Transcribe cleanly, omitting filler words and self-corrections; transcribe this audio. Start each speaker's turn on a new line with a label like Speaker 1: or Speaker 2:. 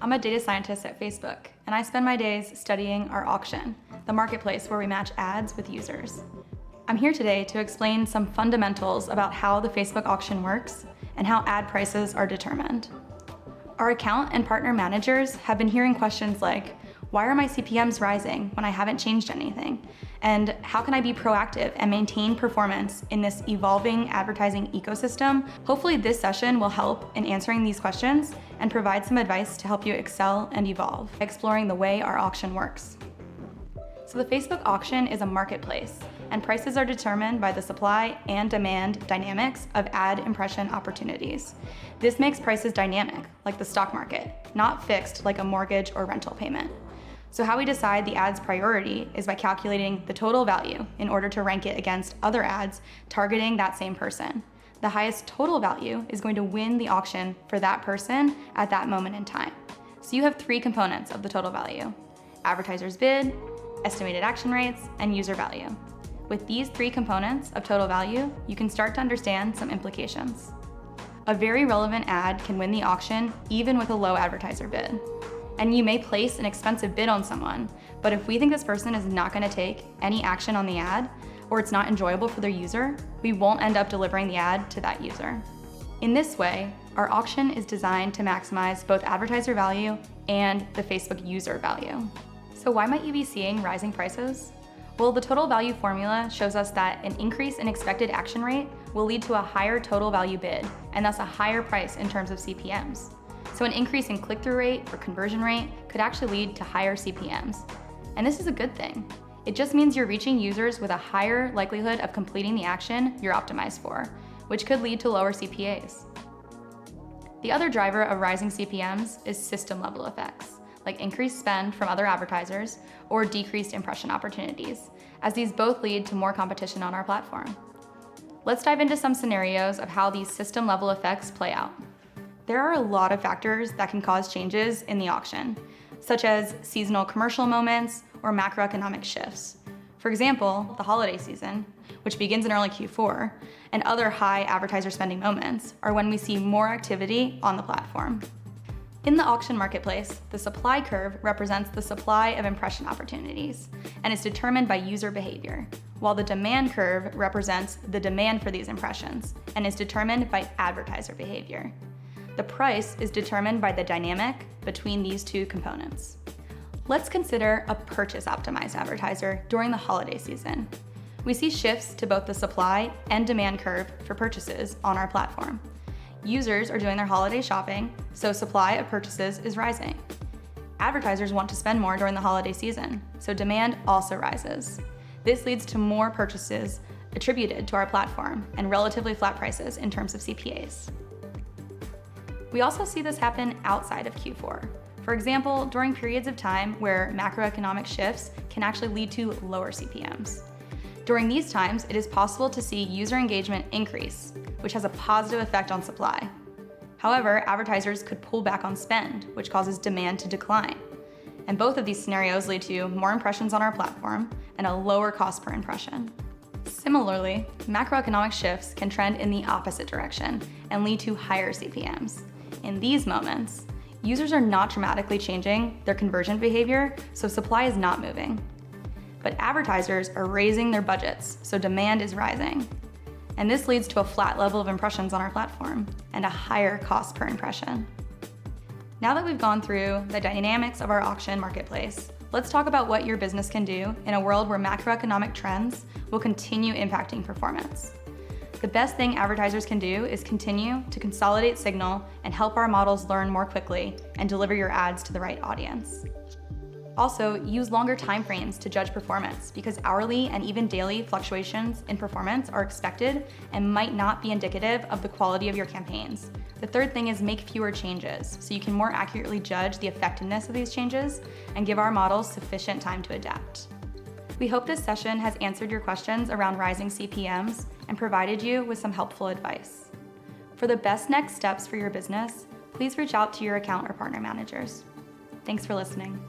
Speaker 1: I'm a data scientist at Facebook, and I spend my days studying our auction, the marketplace where we match ads with users. I'm here today to explain some fundamentals about how the Facebook auction works and how ad prices are determined. Our account and partner managers have been hearing questions like, why are my CPMs rising when I haven't changed anything? And how can I be proactive and maintain performance in this evolving advertising ecosystem? Hopefully this session will help in answering these questions and provide some advice to help you excel and evolve, exploring the way our auction works. So the Facebook auction is a marketplace, and prices are determined by the supply and demand dynamics of ad impression opportunities. This makes prices dynamic, like the stock market, not fixed like a mortgage or rental payment. So how we decide the ad's priority is by calculating the total value in order to rank it against other ads targeting that same person. The highest total value is going to win the auction for that person at that moment in time. So you have three components of the total value: advertiser's bid, estimated action rates, and user value. With these three components of total value, you can start to understand some implications. A very relevant ad can win the auction even with a low advertiser bid. And you may place an expensive bid on someone, but if we think this person is not going to take any action on the ad, or it's not enjoyable for their user, we won't end up delivering the ad to that user. In this way, our auction is designed to maximize both advertiser value and the Facebook user value. So why might you be seeing rising prices? Well, the total value formula shows us that an increase in expected action rate will lead to a higher total value bid, and thus a higher price in terms of CPMs. So an increase in click-through rate or conversion rate could actually lead to higher CPMs. And this is a good thing. It just means you're reaching users with a higher likelihood of completing the action you're optimized for, which could lead to lower CPAs. The other driver of rising CPMs is system-level effects, like increased spend from other advertisers or decreased impression opportunities, as these both lead to more competition on our platform. Let's dive into some scenarios of how these system-level effects play out. There are a lot of factors that can cause changes in the auction, such as seasonal commercial moments or macroeconomic shifts. For example, the holiday season, which begins in early Q4, and other high advertiser spending moments are when we see more activity on the platform. In the auction marketplace, the supply curve represents the supply of impression opportunities and is determined by user behavior, while the demand curve represents the demand for these impressions and is determined by advertiser behavior. The price is determined by the dynamic between these two components. Let's consider a purchase-optimized advertiser during the holiday season. We see shifts to both the supply and demand curve for purchases on our platform. Users are doing their holiday shopping, so supply of purchases is rising. Advertisers want to spend more during the holiday season, so demand also rises. This leads to more purchases attributed to our platform and relatively flat prices in terms of CPAs. We also see this happen outside of Q4. For example, during periods of time where macroeconomic shifts can actually lead to lower CPMs. During these times, it is possible to see user engagement increase, which has a positive effect on supply. However, advertisers could pull back on spend, which causes demand to decline. And both of these scenarios lead to more impressions on our platform and a lower cost per impression. Similarly, macroeconomic shifts can trend in the opposite direction and lead to higher CPMs. In these moments, users are not dramatically changing their conversion behavior, so supply is not moving. But advertisers are raising their budgets, so demand is rising. And this leads to a flat level of impressions on our platform and a higher cost per impression. Now that we've gone through the dynamics of our auction marketplace, let's talk about what your business can do in a world where macroeconomic trends will continue impacting performance. The best thing advertisers can do is continue to consolidate signal and help our models learn more quickly and deliver your ads to the right audience. Also, use longer timeframes to judge performance because hourly and even daily fluctuations in performance are expected and might not be indicative of the quality of your campaigns. The third thing is make fewer changes so you can more accurately judge the effectiveness of these changes and give our models sufficient time to adapt. We hope this session has answered your questions around rising CPMs and provided you with some helpful advice. For the best next steps for your business, please reach out to your account or partner managers. Thanks for listening.